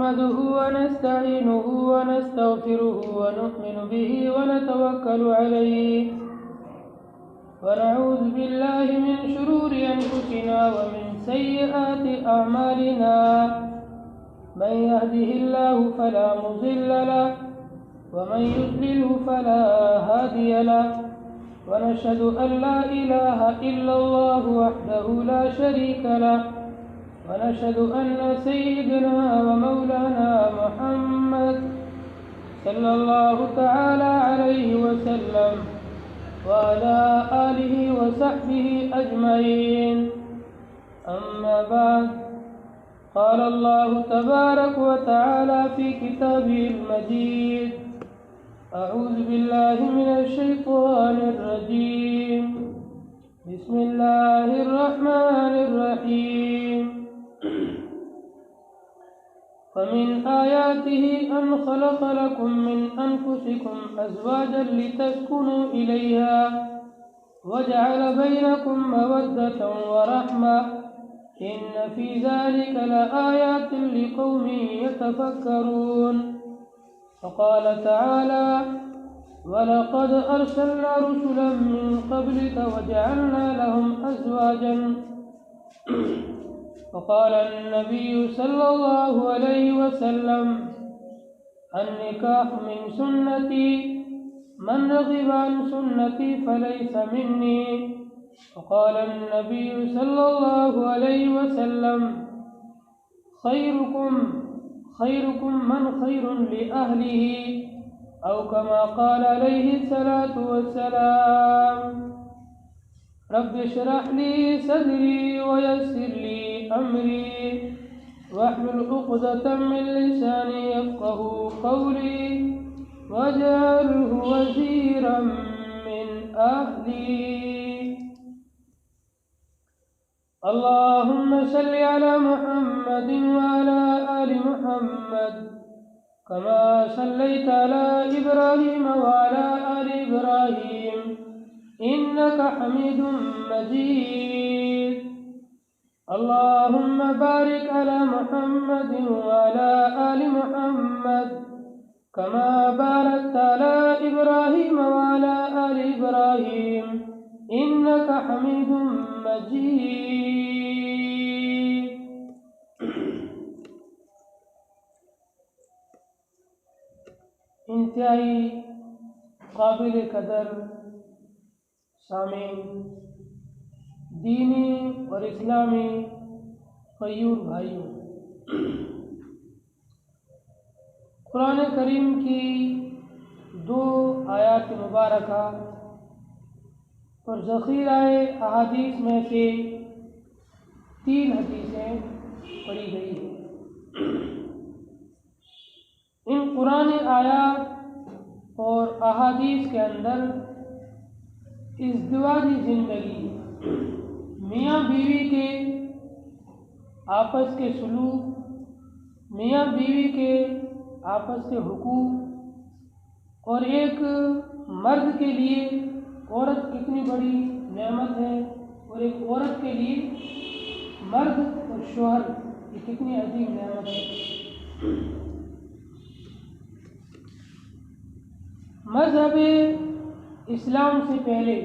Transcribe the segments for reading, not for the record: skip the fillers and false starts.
نحمده ونستعينه ونستغفره ونؤمن به ونتوكل عليه ونعوذ بالله من شرور أنفسنا ومن سيئات أعمالنا من يهده الله فلا مضل له ومن يضلله فلا هادي له ونشهد أن لا إله إلا الله وحده لا شريك له ونشهد أن سيدنا ومولانا محمد صلى الله تعالى عليه وسلم وعلى آله وصحبه أجمعين. أما بعد، قال الله تبارك وتعالى في كتابه المجيد: أعوذ بالله من الشيطان الرجيم، بسم الله الرحمن الرحيم. ومن آياته أن خلق لكم من أنفسكم أزواجا لتسكنوا إليها وجعل بينكم مودة ورحمة إن في ذلك لآيات لقوم يتفكرون. وقال تعالى: ولقد أرسلنا رسلا من قبلك وجعلنا لهم أزواجا. وقال النبي صلى الله عليه وسلم: النكاح من سنتي من رغب عن سنتي فليس مني. وقال النبي صلى الله عليه وسلم: خيركم من خير لأهله، أو كما قال عليه الصلاة والسلام. رب اشرح لي صدري ويسر لي أمري واحلل عقدة من لساني يفقهوا قولي واجعله وزيرا من أهلي. اللهم صل على محمد وعلى آل محمد كما صليت على إبراهيم وعلى آل إبراهيم إنك حميد مجيد. اللهم بارك على محمد وعلى آل محمد كما باركت على إبراهيم وعلى آل إبراهيم إنك حميد مجيد. انتہائی قابل قدر سامعین، دینی اور اسلامی غیور بھائیوں، قرآن کریم کی 2 آیات مبارکہ اور ذخیرہ احادیث میں سے 3 حدیثیں پڑھی گئی ہیں۔ ان قرآن آیات اور احادیث کے اندر ازدواجی زندگی، میاں بیوی کے آپس کے سلوک، میاں بیوی کے آپس کے حقوق، اور ایک مرد کے لیے عورت کتنی بڑی نعمت ہے، اور ایک عورت کے لیے مرد اور شوہر یہ کتنی عظیم نعمت ہے۔ مذہب اسلام سے پہلے،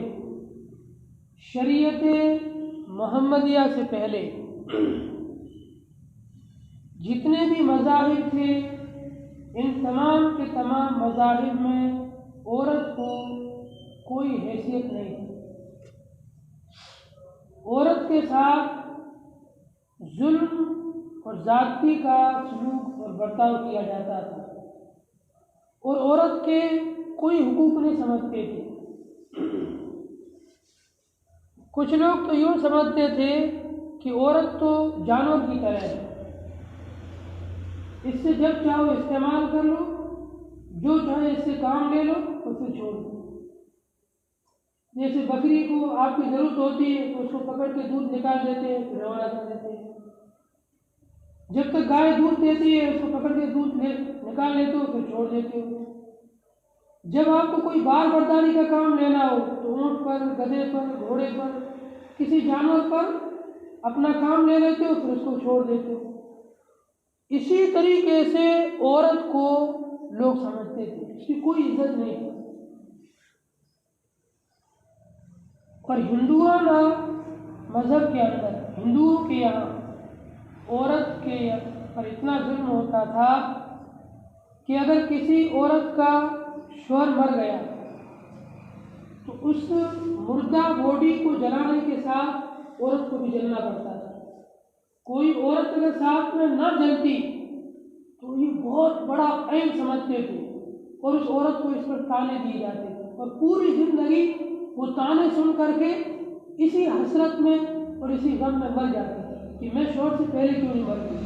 شریعت محمدیہ سے پہلے جتنے بھی مذاہب تھے، ان تمام کے تمام مذاہب میں عورت کو کوئی حیثیت نہیں تھی۔ عورت کے ساتھ ظلم اور زیادتی کا سلوک اور برتاؤ کیا جاتا تھا، اور عورت کے کوئی حقوق نہیں سمجھتے تھے۔ کچھ لوگ تو یوں سمجھتے تھے کہ عورت تو جانور کی طرح ہے، اس سے جب چاہو استعمال کر لو، جو چاہے اس سے کام لے لو اور پھر چھوڑ دو۔ جیسے بکری کو آپ کی ضرورت ہوتی ہے تو اس کو پکڑ کے دودھ نکال دیتے ہیں، پھر روانہ کر دیتے ہیں۔ جب تک گائے دودھ دیتی ہے اس کو پکڑ کے دودھ نکال لیتے ہو، پھر چھوڑ دیتے ہو۔ جب آپ کو کوئی بار برداری کا کام لینا ہو تو اونٹ پر، گدھے پر، گھوڑے پر، کسی جانور پر اپنا کام لے لیتے ہو، پھر اس کو چھوڑ دیتے ہو۔ اسی طریقے سے عورت کو لوگ سمجھتے تھے، اس کی کوئی عزت نہیں تھی۔ اور ہندوانہ مذہب کے اندر، ہندوؤں کے یہاں عورت کے پر اتنا ظلم ہوتا تھا کہ اگر کسی عورت کا شوہر مر گیا تو اس مردہ باڈی کو جلانے کے ساتھ عورت کو بھی جلنا پڑتا تھا۔ کوئی عورت اگر ساتھ میں نہ جلتی تو یہ بہت بڑا عیب سمجھتے تھے، اور اس عورت کو اس پر تانے دیے جاتے تھے، اور پوری زندگی وہ تانے سن کر کے اسی حسرت میں اور اسی غم میں مر جاتے تھے کہ میں شوہر سے پہلے کیوں نہیں مر گئی۔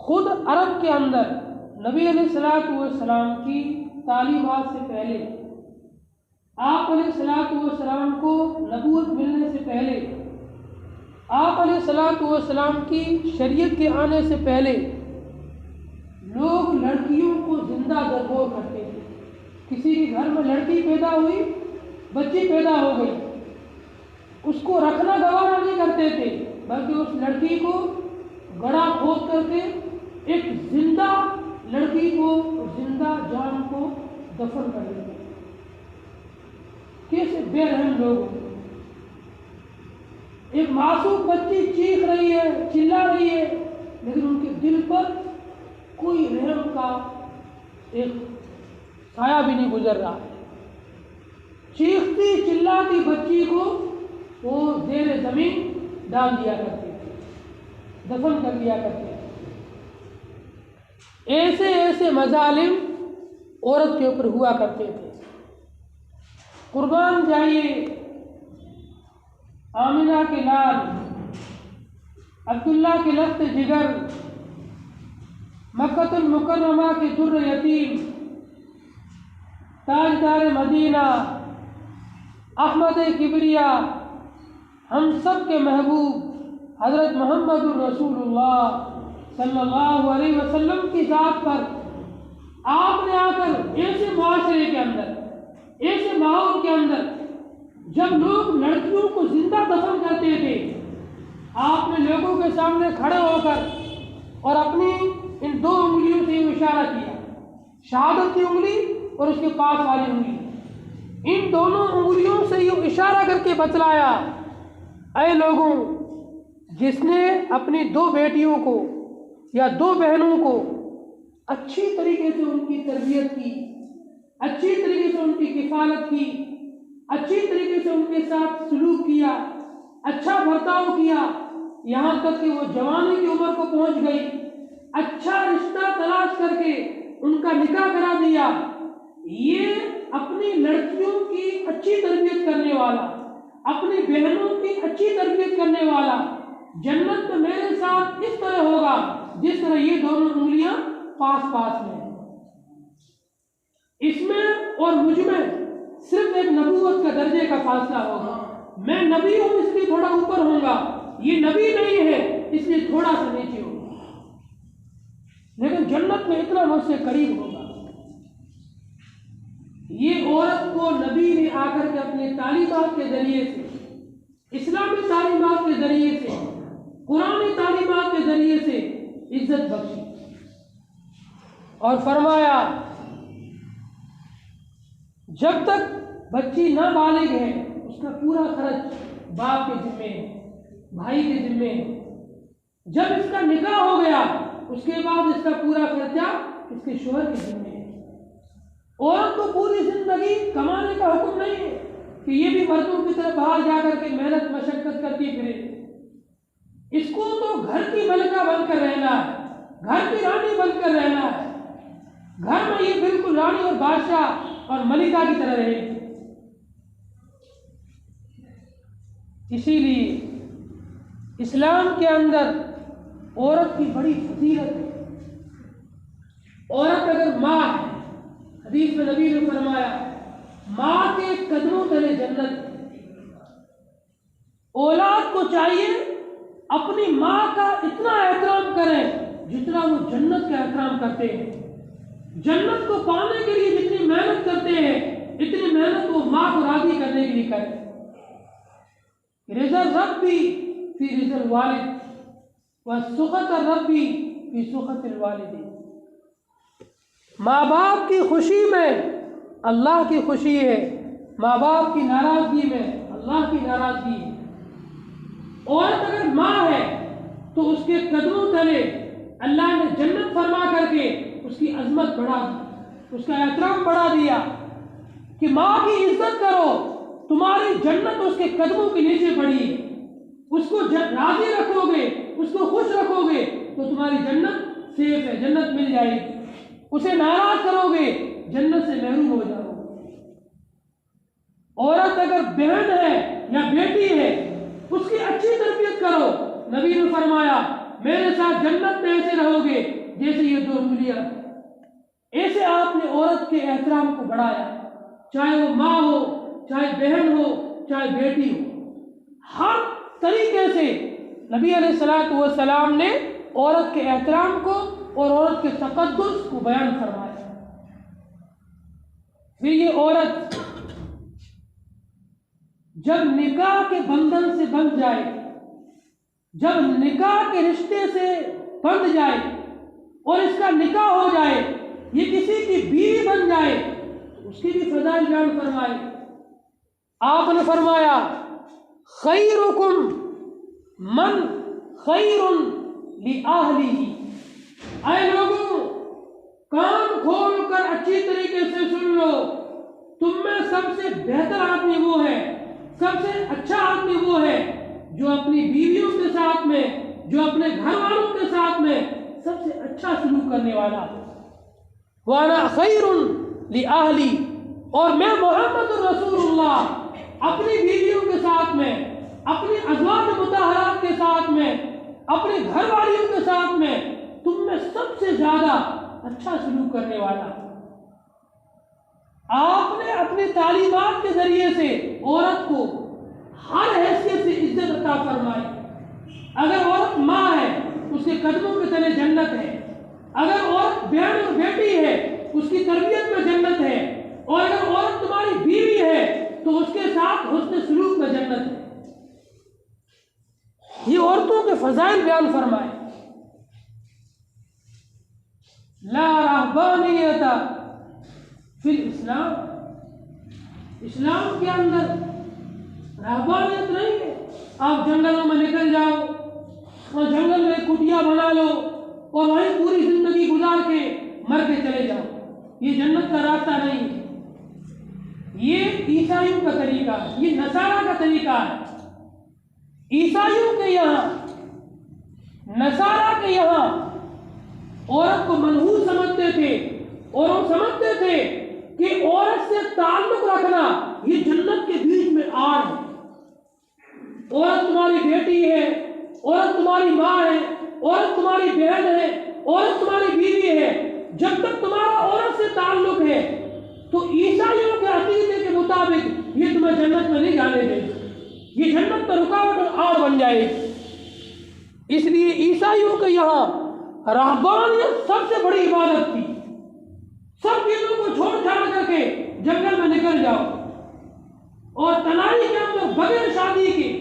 خود عرب کے اندر نبی علیہ الصلوۃ والسلام کی تعلیمات سے پہلے، آپ علیہ الصلوۃ والسلام کو نبوت ملنے سے پہلے، آپ علیہ الصلوۃ والسلام کی شریعت کے آنے سے پہلے لوگ لڑکیوں کو زندہ درگور کرتے تھے۔ کسی کے گھر میں لڑکی پیدا ہوئی، بچی پیدا ہو گئی، اس کو رکھنا گوارا نہیں کرتے تھے، بلکہ اس لڑکی کو گڑھا کھود کر کے ایک زندہ لڑکی کو، زندہ جان کو دفن کر دیتے۔ کیسے بے رحم لوگ! ایک معصوم بچی چیخ رہی ہے، چلا رہی ہے، لیکن ان کے دل پر کوئی رحم کا ایک سایہ بھی نہیں گزر رہا ہے۔ چیختی چلاتی بچی کو وہ زیر زمین ڈال دیا کرتے تھے، دفن کر دیا کرتے تھے۔ ایسے ایسے مظالم عورت کے اوپر ہوا کرتے تھے۔ قربان جائیے آمنہ کے لال، عبداللہ کے لخت جگر، مکہ المکرمہ کے در یتیم، تاجدار مدینہ، احمد کبریا، ہم سب کے محبوب حضرت محمد الرسول اللہ صلی اللہ علیہ وسلم کی ذات پر آپ نے آ کر ایسے معاشرے کے اندر، ایسے ماحول کے اندر جب لوگ لڑکیوں کو زندہ دفن کرتے تھے، آپ نے لوگوں کے سامنے کھڑے ہو کر اور اپنی ان دو انگلیوں سے اشارہ کیا، شہادت کی انگلی اور اس کے پاس والی انگلی، ان دونوں انگلیوں سے یہ اشارہ کر کے بتلایا، اے لوگوں، جس نے اپنی دو بیٹیوں کو یا دو بہنوں کو اچھی طریقے سے ان کی تربیت کی، اچھی طریقے سے ان کی کفالت کی، اچھی طریقے سے ان کے ساتھ سلوک کیا، اچھا برتاؤ کیا، یہاں تک کہ وہ جوانی کی عمر کو پہنچ گئی، اچھا رشتہ تلاش کر کے ان کا نکاح کرا دیا، یہ اپنی لڑکیوں کی اچھی تربیت کرنے والا، اپنی بہنوں کی اچھی تربیت کرنے والا جنت میں میرے ساتھ اس طرح ہوگا جس طرح یہ دونوں انگلیاں پاس پاس میں ہیں۔ اس میں اور مجھ میں صرف ایک نبوت کا درجے کا فاصلہ ہوگا، میں نبی ہوں اس لیے تھوڑا اوپر ہوں گا، یہ نبی نہیں ہے اس لیے تھوڑا سا نیچے ہوگا، لیکن جنت میں اتنا مجھ سے قریب ہوگا۔ یہ عورت کو نبی نے آ کر کے اپنے تعلیمات کے ذریعے سے، اسلامی تعلیمات کے ذریعے سے، قرآنی تعلیمات کے ذریعے سے عزت بخشی اور فرمایا جب تک بچی نہ بالغ ہے اس کا پورا خرچ باپ کے ذمے ہے، بھائی کے ذمے ہے، جب اس کا نکاح ہو گیا اس کے بعد اس کا پورا خرچہ اس کے شوہر کے ذمے ہے۔ عورت کو پوری زندگی کمانے کا حکم نہیں ہے کہ یہ بھی مردوں کی طرح باہر جا کر کے محنت مشقت کرتی پھرے، اس کو تو گھر کی ملکہ بن کر رہنا ہے، گھر کی رانی بن کر رہنا ہے، گھر میں یہ بالکل رانی اور بادشاہ اور ملکہ کی طرح رہے گی۔ اسی لیے اسلام کے اندر عورت کی بڑی فضیلت ہے۔ عورت اگر ماں ہے، حدیث میں نبی نے فرمایا ماں کے قدموں تلے جنت ہے۔ اولاد کو چاہیے اپنی ماں کا اتنا احترام کریں جتنا وہ جنت کا احترام کرتے ہیں۔ جنت کو پانے کے لیے جتنی محنت کرتے ہیں اتنی محنت وہ ماں کو راضی کرنے کے لیے کریں۔ رضا ربی فی رضا الوالد وسخط الربی فی سخط الوالد۔ ماں باپ کی خوشی میں اللہ کی خوشی ہے، ماں باپ کی ناراضگی میں اللہ کی ناراضگی ہے۔ عورت اگر ماں ہے تو اس کے قدموں تلے اللہ نے جنت فرما کر کے اس کی عظمت بڑھا دی، اس کا احترام بڑھا دیا کہ ماں کی عزت کرو، تمہاری جنت اس کے قدموں کے نیچے پڑی ہے۔ اس کو راضی رکھو گے، اس کو خوش رکھو گے تو تمہاری جنت سیف ہے، جنت مل جائے گی۔ اسے ناراض کرو گے جنت سے محروم ہو جاؤ گے۔ عورت اگر بہن ہے یا بیٹی ہے اس کی اچھی تربیت کرو۔ نبی نے فرمایا میرے ساتھ جنت میں ایسے رہو گے جیسے یہ دو انگلیاں۔ ایسے آپ نے عورت کے احترام کو بڑھایا، چاہے وہ ماں ہو، چاہے بہن ہو، چاہے بیٹی ہو، ہر طریقے سے نبی علیہ السلام نے عورت کے احترام کو اور عورت کے تقدس کو بیان فرمایا۔ پھر یہ عورت جب نکاح کے بندھن سے بندھ جائے، جب نکاح کے رشتے سے بندھ جائے اور اس کا نکاح ہو جائے، یہ کسی کی بیوی بن جائے تو اس کی بھی فضائل بیان فرمائے۔ آپ نے فرمایا خیرکم من خیر لأہلہ۔ اے لوگوں کان کھول کر اچھی طریقے سے سن لو، تم میں سب سے بہتر آدمی وہ ہے، سب سے اچھا آدمی وہ ہے جو اپنی بیویوں کے ساتھ میں، جو اپنے گھر والوں کے ساتھ میں سب سے اچھا سلوک کرنے والا۔ وَأَنَا خَيْرٌ لِأَهْلِي، اور میں محمد رسول اللہ اپنی بیویوں کے ساتھ میں، اپنی ازواج مطہرات کے ساتھ میں، اپنے گھر والیوں کے ساتھ میں تم میں سب سے زیادہ اچھا سلوک کرنے والا۔ آپ نے اپنی تعلیمات کے ذریعے سے عورت کو ہر حیثیت سے عزت عطا فرمائی۔ اگر عورت ماں ہے اس کے قدموں کے تلے جنت ہے، اگر عورت بہن اور بیٹی ہے اس کی تربیت میں جنت ہے، اور اگر عورت تمہاری بیوی ہے تو اس کے ساتھ حسن سلوک میں جنت ہے۔ یہ عورتوں کے فضائل بیان فرمائے۔ لا رہبانیت فی الاسلام، اسلام کے اندر رہبانیت نہیں ہے۔ آپ جنگلوں میں نکل جاؤ اور جنگل میں کٹیا بنا لو اور وہیں پوری زندگی گزار کے مر کے چلے جاؤ، یہ جنت کا راستہ نہیں ہے۔ یہ عیسائیوں کا طریقہ ہے، یہ نصارہ کا طریقہ ہے۔ عیسائیوں کے یہاں، نصارہ کے یہاں عورت کو منحوس سمجھتے تھے اور وہ سمجھتے تھے کہ عورت سے تعلق رکھنا یہ جنت کے بیچ میں آڑ ہے۔ عورت تمہاری بیٹی ہے، عورت تمہاری ماں ہے، عورت تمہاری بہن ہے، عورت تمہاری بیوی ہے۔ جب تک تمہارا عورت سے تعلق ہے تو عیسائیوں کے عقیدے کے مطابق یہ تمہیں جنت میں نہیں جانے دے گی، یہ جنت پر رکاوٹ اور آڑ بن جائے گی۔ اس لیے عیسائیوں کے یہاں رہبانیت سب سے بڑی عبادت تھی۔ سب چیزوں کو چھوڑ چھاڑ کر کے جنگل میں نکل جاؤ اور تنہائی کے اندر بغیر شادی کے،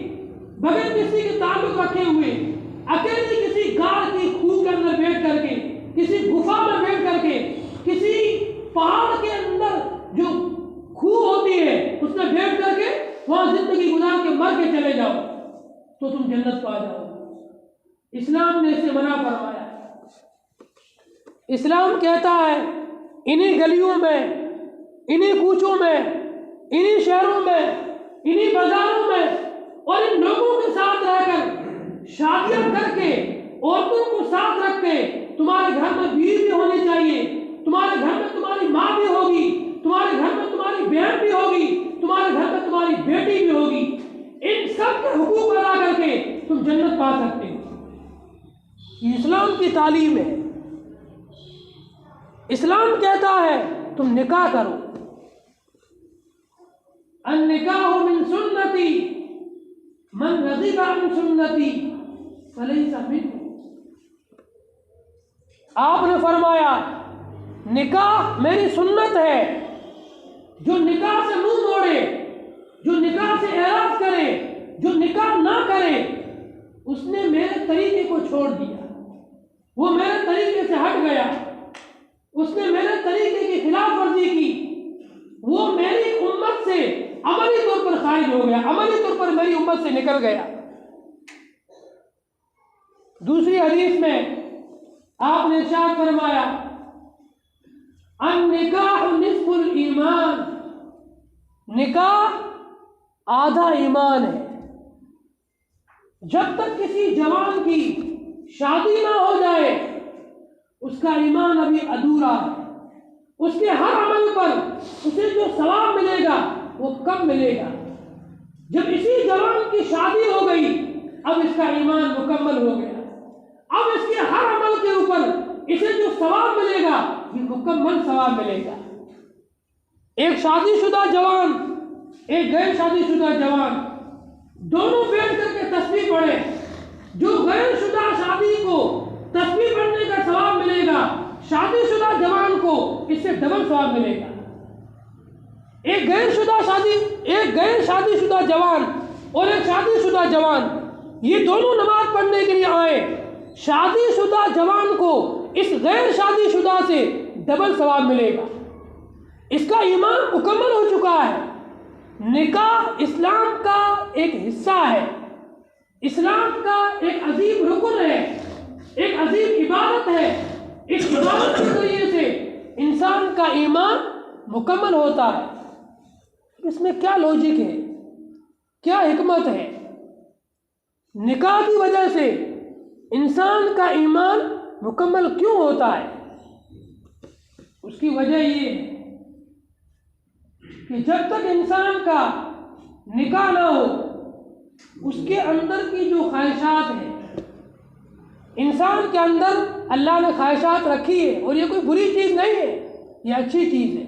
بغیر کسی کے تعلق رکھے ہوئے، اکیلی کسی غار کی خوہ کے اندر بیٹھ کر کے، کسی گفا میں بیٹھ کر کے، کسی پہاڑ کے اندر جو خوہ ہوتی ہے اس میں بیٹھ کر کے وہاں زندگی گزار کے مر کے چلے جاؤ تو تم جنت پا جاؤ۔ اسلام نے اسے منع فرمایا۔ اسلام کہتا ہے انہی گلیوں میں، انہی کوچوں میں، انہی شہروں میں، انہی بازاروں میں اور ان لوگوں کے ساتھ رہ کر شادیاں کر کے عورتوں کو ساتھ رکھ کے، تمہارے گھر میں بیوی بھی ہونی چاہیے، تمہارے گھر میں تمہاری ماں بھی ہوگی، تمہارے گھر میں تمہاری بہن بھی ہوگی، تمہارے گھر میں تمہاری بیٹی بھی ہوگی، ان سب کے حقوق ادا کر کے تم جنت پا سکتے ہو۔ یہ اسلام کی تعلیم ہے۔ اسلام کہتا ہے تم نکاح کرو۔ النکاح من سنتی من رغب عن سنتی فلیس منی۔ آپ نے فرمایا نکاح میری سنت ہے، جو نکاح سے منہ موڑے، جو نکاح سے اعراض کرے، جو نکاح نہ کرے اس نے میرے طریقے کو چھوڑ دیا، وہ میرے طریقے سے ہٹ گیا، اس نے میرے طریقے کی خلاف ورزی کی، وہ میری امت سے عملی طور پر خارج ہو گیا، عملی طور پر میری امت سے نکل گیا۔ دوسری حدیث میں آپ نے ارشاد فرمایا النکاح نصف الایمان، نکاح آدھا ایمان ہے۔ جب تک کسی جوان کی شادی نہ ہو جائے اس کا ایمان ابھی ادھورا ہے، اس کے ہر عمل پر اسے جو ثواب ملے گا وہ کم ملے گا۔ جب اسی جوان کی شادی ہو گئی اب اس کا ایمان مکمل ہو گیا، اب اس کے ہر عمل کے اوپر اسے جو ثواب ملے گا یہ مکمل ثواب ملے گا۔ ایک شادی شدہ جوان، ایک غیر شادی شدہ جوان، دونوں بیٹھ کر کے تسبیح پڑھے، جو غیر شدہ شادی کو تسبیح پڑھنے کا ثواب ملے گا، شادی شدہ جوان کو اس سے ڈبل ثواب ملے گا۔ ایک غیر شادی شدہ جوان اور ایک شادی شدہ جوان، یہ دونوں نماز پڑھنے کے لیے آئے، شادی شدہ جوان کو اس غیر شادی شدہ سے ڈبل ثواب ملے گا، اس کا ایمان مکمل ہو چکا ہے۔ نکاح اسلام کا ایک حصہ ہے، اسلام کا ایک عظیم رکن ہے، ایک عظیم عبادت ہے۔ اس عبادت کے ذریعے سے انسان کا ایمان مکمل ہوتا ہے۔ اس میں کیا لوجک ہے، کیا حکمت ہے؟ نکاح کی وجہ سے انسان کا ایمان مکمل کیوں ہوتا ہے؟ اس کی وجہ یہ ہے کہ جب تک انسان کا نکاح نہ ہو اس کے اندر کی جو خواہشات ہیں، انسان کے اندر اللہ نے خواہشات رکھی ہے، اور یہ کوئی بری چیز نہیں ہے، یہ اچھی چیز ہے،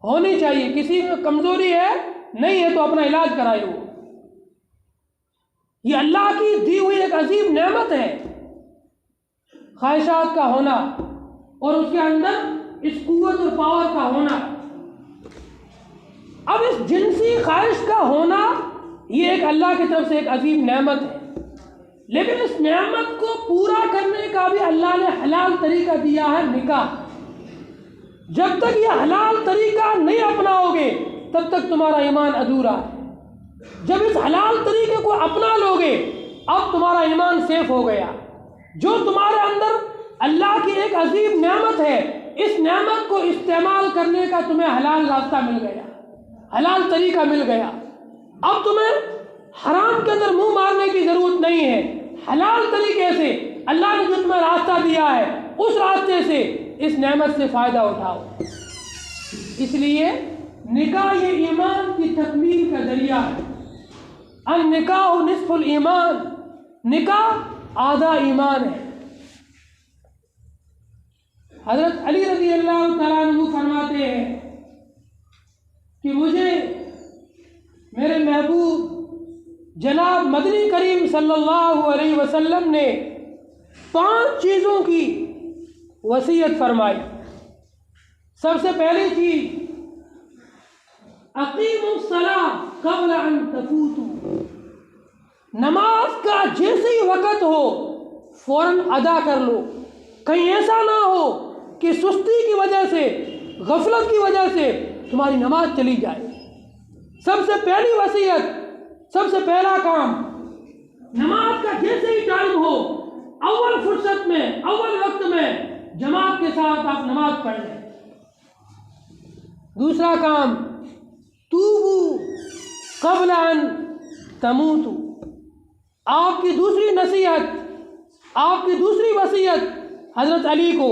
ہونی چاہیے۔ کسی میں کمزوری ہے نہیں ہے تو اپنا علاج کرائے، وہ یہ اللہ کی دی ہوئی ایک عظیم نعمت ہے، خواہشات کا ہونا اور اس کے اندر اس قوت اور پاور کا ہونا۔ اب اس جنسی خواہش کا ہونا یہ ایک اللہ کی طرف سے ایک عظیم نعمت ہے، لیکن اس نعمت کو پورا کرنے کا بھی اللہ نے حلال طریقہ دیا ہے، نکاح۔ جب تک یہ حلال طریقہ نہیں اپناؤ گے تب تک تمہارا ایمان ادھورا ہے۔ جب اس حلال طریقے کو اپنا لو گے اب تمہارا ایمان سیف ہو گیا۔ جو تمہارے اندر اللہ کی ایک عظیم نعمت ہے، اس نعمت کو استعمال کرنے کا تمہیں حلال راستہ مل گیا، حلال طریقہ مل گیا۔ اب تمہیں حرام کے اندر منہ مارنے کی ضرورت نہیں ہے، حلال طریقے سے اللہ نے جو تمہیں راستہ دیا ہے اس راستے سے اس نعمت سے فائدہ اٹھاؤ۔ اس لیے نکاح یہ ایمان کی تکمیل کا ذریعہ ہے۔ النکاح نصف الایمان، نکاح آدھا ایمان ہے۔ حضرت علی رضی اللہ تعالیٰ عنہ فرماتے ہیں کہ مجھے میرے محبوب جناب مدنی کریم صلی اللہ علیہ وسلم نے 5 چیزوں کی وصیت فرمائی۔ سب سے پہلی چیز اقیموا الصلاۃ قبل ان تفوتوا، نماز کا جیسے ہی وقت ہو فوراً ادا کر لو، کہیں ایسا نہ ہو کہ سستی کی وجہ سے، غفلت کی وجہ سے تمہاری نماز چلی جائے۔ سب سے پہلی وصیت، سب سے پہلا کام، نماز کا جیسے ہی ٹائم ہو اول فرصت میں، اول وقت میں جماعت کے ساتھ آپ نماز پڑھ لیں۔ دوسرا کام توبوا قبل ان تموتوا، آپ کی دوسری نصیحت، آپ کی دوسری وصیت حضرت علی کو،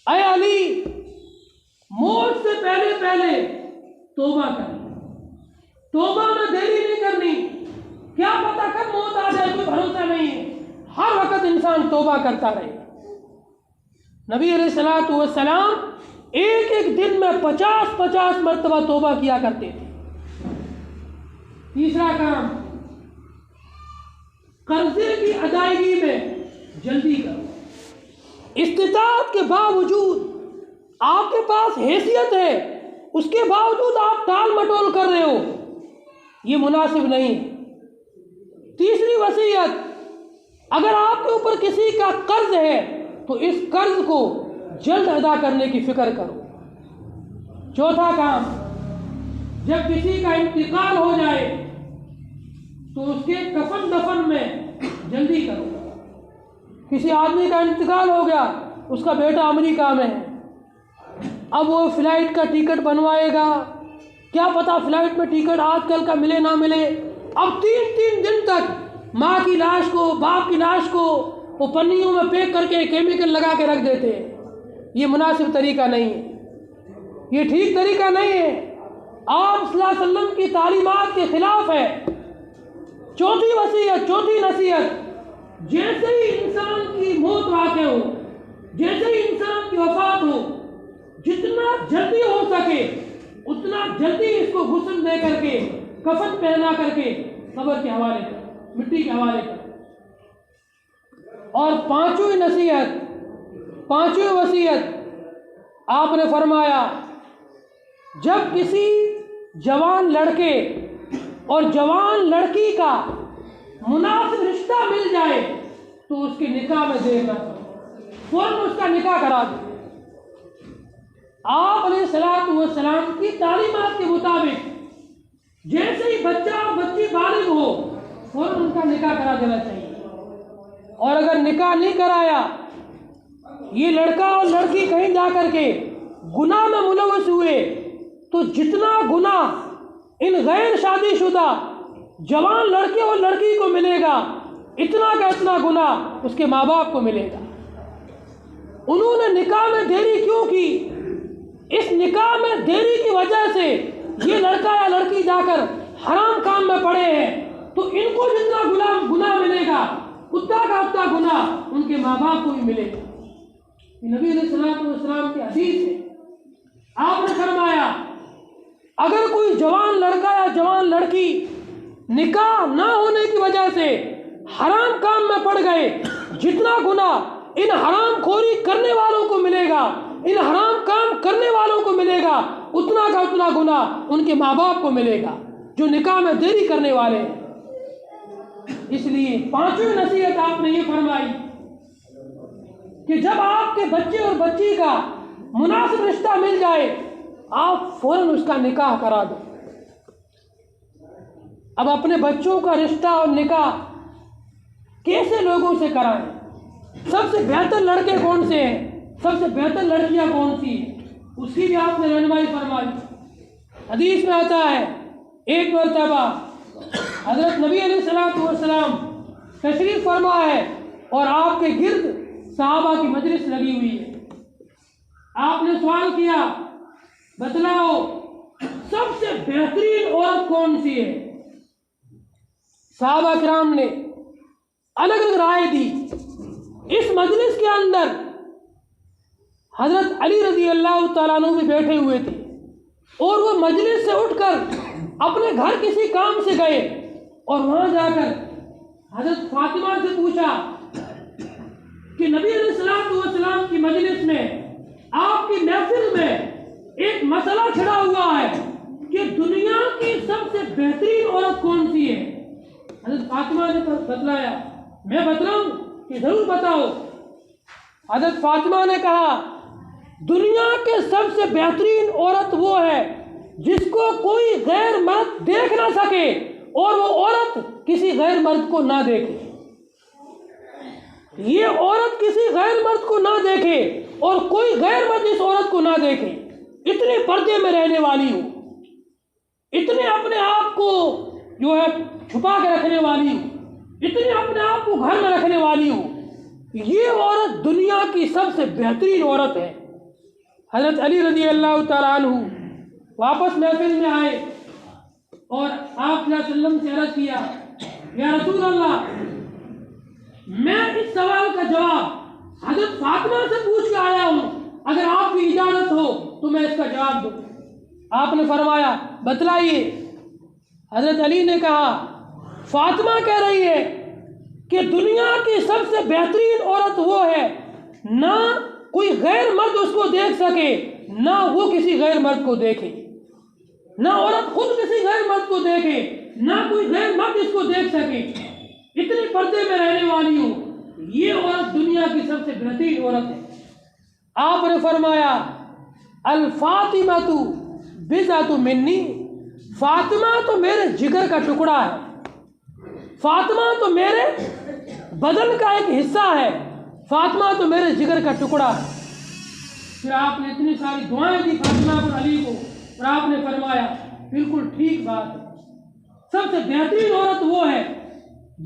اے علی موت سے پہلے پہلے توبہ کریں، توبہ میں دیری نہیں کرنی، کیا پتہ کب موت آ جائے کوئی بھروسہ نہیں ہے، ہر وقت انسان توبہ کرتا رہے۔ نبی علیہ الصلوۃ والسلام ایک ایک دن میں 50 مرتبہ توبہ کیا کرتے تھے۔ تیسرا کام قرضے کی ادائیگی میں جلدی کرو، استطاعت کے باوجود آپ کے پاس حیثیت ہے اس کے باوجود آپ ٹال مٹول کر رہے ہو، یہ مناسب نہیں۔ تیسری وصیت، اگر آپ کے اوپر کسی کا قرض ہے تو اس قرض کو جلد ادا کرنے کی فکر کرو۔ چوتھا کام، جب کسی کا انتقال ہو جائے تو اس کے کفن دفن میں جلدی کرو۔ کسی آدمی کا انتقال ہو گیا، اس کا بیٹا امریکہ میں ہے، اب وہ فلائٹ کا ٹکٹ بنوائے گا، کیا پتہ فلائٹ میں ٹکٹ آج کل کا ملے نہ ملے، اب 3 دن تک ماں کی لاش کو، باپ کی لاش کو وہ پنیوں میں پیک کر کے کیمیکل لگا کے رکھ دیتے ہیں۔ یہ مناسب طریقہ نہیں ہے، یہ ٹھیک طریقہ نہیں ہے، آپ صلی اللہ علیہ وسلم کی تعلیمات کے خلاف ہے۔ چوتھی وصیت، چوتھی نصیحت، جیسے ہی انسان کی موت واقع ہو، جیسے ہی انسان کی وفات ہو، جتنا جلدی ہو سکے اتنا جلدی اس کو غسل دے کر کے، کفن پہنا کر کے قبر کے حوالے کر، مٹی کے حوالے کر۔ اور پانچویں نصیحت، پانچویں وصیت، آپ نے فرمایا جب کسی جوان لڑکے اور جوان لڑکی کا مناسب رشتہ مل جائے تو اس کے نکاح میں دیر نہ کرو، فوراً اس کا نکاح کرا دو۔ آپ علیہ الصلوۃ والسلام کی تعلیمات کے مطابق جیسے ہی بچہ اور بچی بالغ ہو فوراً ان کا نکاح کرا دینا چاہیے، اور اگر نکاح نہیں کرایا، یہ لڑکا اور لڑکی کہیں جا کر کے گناہ میں ملوث ہوئے تو جتنا گناہ ان غیر شادی شدہ جوان لڑکے اور لڑکی کو ملے گا، اتنا کا اتنا گناہ اس کے ماں باپ کو ملے گا۔ انہوں نے نکاح میں دیری کیوں کی؟ اس نکاح میں دیری کی وجہ سے یہ لڑکا یا لڑکی جا کر حرام کام میں پڑے ہیں، تو ان کو جتنا گناہ ملے گا اتنا کا اتنا گناہ ان کے ماں باپ کو بھی ملے گا۔ نبی علیہ الصلوۃ والسلام کی حدیث ہے، آپ نے فرمایا اگر کوئی جوان لڑکا یا جوان لڑکی نکاح نہ ہونے کی وجہ سے حرام کام میں پڑ گئے، جتنا گناہ ان حرام خوری کرنے والوں کو ملے گا، ان حرام کام کرنے والوں کو ملے گا، اتنا کا اتنا گناہ ان کے ماں باپ کو ملے گا جو نکاح میں دیری کرنے والے ہیں۔ اس لیے پانچویں نصیحت آپ نے یہ فرمائی کہ جب آپ کے بچے اور بچی کا مناسب رشتہ مل جائے آپ فوراً اس کا نکاح کرا دو۔ اب اپنے بچوں کا رشتہ اور نکاح کیسے لوگوں سے کرائیں؟ سب سے بہتر لڑکے کون سے ہیں، سب سے بہتر لڑکیاں کون سی ہیں، اس کی بھی آپ نے رہنمائی فرمائی۔ حدیث میں آتا ہے ایک مرتبہ حضرت نبی علیہ الصلوۃ والسلام تشریف فرما ہے اور آپ کے گرد صحابہ کی مجلس لگی ہوئی ہے۔ آپ نے سوال کیا بتلاؤ سب سے بہترین عورت کون سی ہے؟ صحابہ کرام نے الگ الگ رائے دی۔ اس مجلس کے اندر حضرت علی رضی اللہ تعالیٰ عنہ بھی بیٹھے ہوئے تھے، اور وہ مجلس سے اٹھ کر اپنے گھر کسی کام سے گئے اور وہاں جا کر حضرت فاطمہ سے پوچھا کہ نبی علیہ الصلوۃ والسلام کی مجلس میں، آپ کی محفل میں ایک مسئلہ چھڑا ہوا ہے کہ دنیا کی سب سے بہترین عورت کون سی ہے؟ حضرت فاطمہ نے بتلایا، میں بتلاؤں کہ ضرور بتاؤ۔ حضرت فاطمہ نے کہا دنیا کے سب سے بہترین عورت وہ ہے جس کو کوئی غیر مرد دیکھ نہ سکے اور وہ عورت کسی غیر مرد کو نہ دیکھے۔ یہ عورت کسی غیر مرد کو نہ دیکھے اور کوئی غیر مرد اس عورت کو نہ دیکھے، اتنے پردے میں رہنے والی ہو، اتنے اپنے آپ کو جو ہے چھپا کے رکھنے والی ہو، اتنے اپنے آپ کو گھر میں رکھنے والی ہو، یہ عورت دنیا کی سب سے بہترین عورت ہے۔ حضرت علی رضی اللہ تعالیٰ عنہ واپس محفل میں آئے اور آپ صلی اللہ علیہ وسلم سے عرض کیا یا رسول اللہ، میں اس سوال کا جواب حضرت فاطمہ سے پوچھ کے آیا ہوں، اگر آپ کی اجازت ہو تو میں اس کا جواب دوں۔ آپ نے فرمایا بتلائیے۔ حضرت علی نے کہا فاطمہ کہہ رہی ہے کہ دنیا کی سب سے بہترین عورت وہ ہے نہ کوئی غیر مرد اس کو دیکھ سکے، نہ وہ کسی غیر مرد کو دیکھے، نہ عورت خود کسی غیر مرد کو دیکھے، نہ کوئی غیر مرد اس کو دیکھ سکے۔ اتنے پردے میں رہنے والی ہو، یہ عورت دنیا کی سب سے بہترین عورت ہے۔ آپ نے فرمایا الفاطمۃ بضعۃ منی، فاطمہ تو میرے جگر کا ٹکڑا ہے، فاطمہ تو میرے بدن کا ایک حصہ ہے، فاطمہ تو میرے جگر کا ٹکڑا ہے۔ پھر آپ نے اتنی ساری دعائیں دی فاطمہ بن علی کو، اور آپ نے فرمایا بالکل ٹھیک بات ہے، سب سے بہترین عورت وہ ہے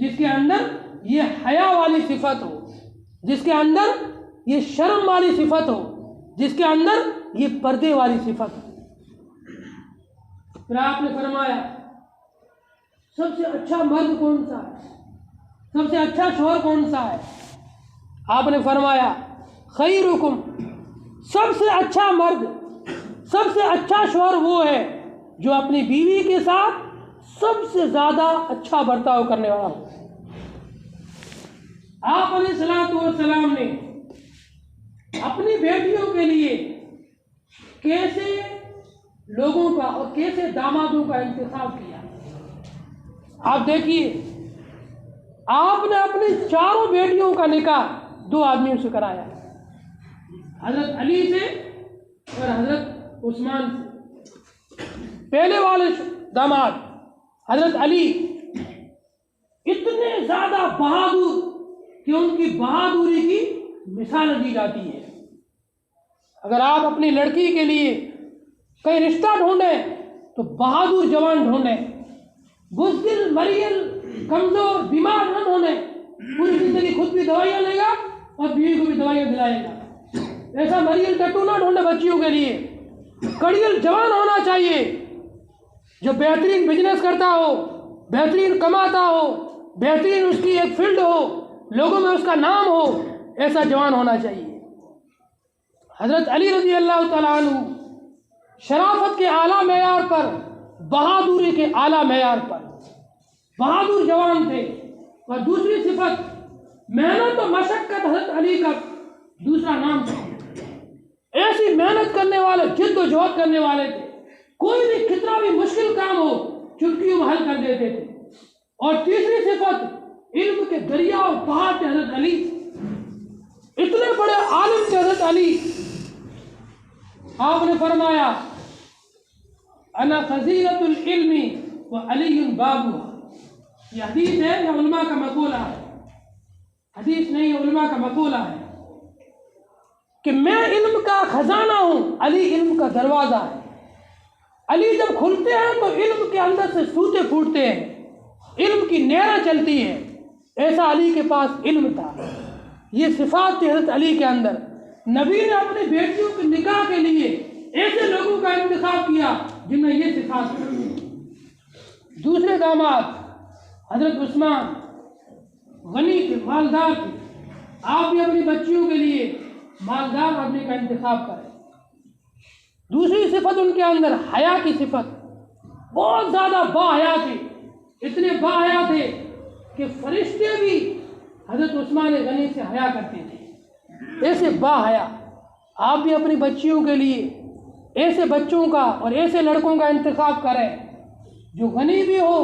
جس کے اندر یہ حیا والی صفت ہو، جس کے اندر یہ شرم والی صفت ہو، جس کے اندر یہ پردے والی صفت ہو۔ پھر آپ نے فرمایا سب سے اچھا مرد کون سا ہے، سب سے اچھا شوہر کون سا ہے؟ آپ نے فرمایا خیرکم، سب سے اچھا مرد، سب سے اچھا شوہر وہ ہے جو اپنی بیوی کے ساتھ سب سے زیادہ اچھا برتاؤ کرنے والا ہو۔ آپ علیہ الصلوۃ والسلام نے اپنی بیٹیوں کے لیے کیسے لوگوں کا اور کیسے دامادوں کا انتخاب کیا۔ آپ دیکھیے، آپ نے اپنی چاروں بیٹیوں کا نکاح دو آدمیوں سے کرایا، حضرت علی سے اور حضرت عثمان سے۔ پہلے والے داماد حضرت علی اتنے زیادہ بہادر کہ ان کی بہادری کی مثال دی جاتی ہے۔ اگر آپ اپنی لڑکی کے لیے کہیں رشتہ ڈھونڈیں تو بہادر جوان ڈھونڈیں، بزدل، مریل، کمزور، بیمار نہ ڈھونڈیں۔ پوری زندگی خود بھی دوائیاں لے گا اور بیوی کو بھی دوائیاں دلائے گا۔ ایسا مریل ٹٹو نہ ڈھونڈے بچیوں کے لیے، کڑیل جوان ہونا چاہیے جو بہترین بزنس کرتا ہو، بہترین کماتا ہو، بہترین اس کی ایک فیلڈ ہو، لوگوں میں اس کا نام ہو، ایسا جوان ہونا چاہیے۔ حضرت علی رضی اللہ تعالیٰ عنہ شرافت کے اعلیٰ معیار پر، بہادری کے اعلیٰ معیار پر بہادر جوان تھے۔ اور دوسری صفت محنت و مشقت، حضرت علی کا دوسرا نام تھا۔ ایسی محنت کرنے والے، جد و جہد کرنے والے تھے، کوئی بھی کتنا بھی مشکل کام ہو چٹکیوں میں حل کر دیتے تھے۔ اور تیسری صفت علم کے دریا اور پہاڑ تھے حضرت علی، اتنے بڑے عالم تھے حضرت علی۔ آپ نے فرمایا انا خزینۃ العلم وعلی بابها، یہ حدیث ہے یا علماء کا مقولہ ہے؟ حدیث نہیں، علماء کا مقولہ ہے کہ میں علم کا خزانہ ہوں، علی علم کا دروازہ ہے۔ علی جب کھلتے ہیں تو علم کے اندر سے سوتے پھوٹتے ہیں، علم کی نہریں چلتی ہیں۔ ایسا علی کے پاس علم تھا، یہ صفات تھی حضرت علی کے اندر۔ نبی نے اپنی بیٹیوں کے نکاح کے لیے ایسے لوگوں کا انتخاب کیا جن میں یہ صفات تھی۔ دوسرے داماد حضرت عثمان غنی تھے، مالدار تھے۔ آپ بھی اپنی بچیوں کے لیے مالدار آدمی کا انتخاب کریں۔ دوسری صفت ان کے اندر حیا کی صفت، بہت زیادہ باحیا تھے، اتنے باحیا تھے کہ فرشتے بھی حضرت عثمان غنی سے حیا کرتے تھے، ایسے باحیا۔ آپ بھی اپنی بچیوں کے لیے ایسے بچوں کا اور ایسے لڑکوں کا انتخاب کریں جو غنی بھی ہو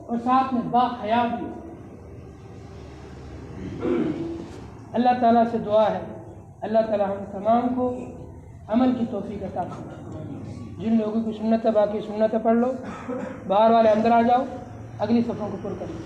اور ساتھ میں باحیا بھی ہو۔ اللہ تعالیٰ سے دعا ہے اللہ تعالیٰ ہم تمام کو عمل کی توفیق عطا فرمائے۔ جن لوگوں کی سنت ہے باقی سنتیں پڑھ لو، باہر والے اندر آ جاؤ، اگلی صفوں کو پر کریے۔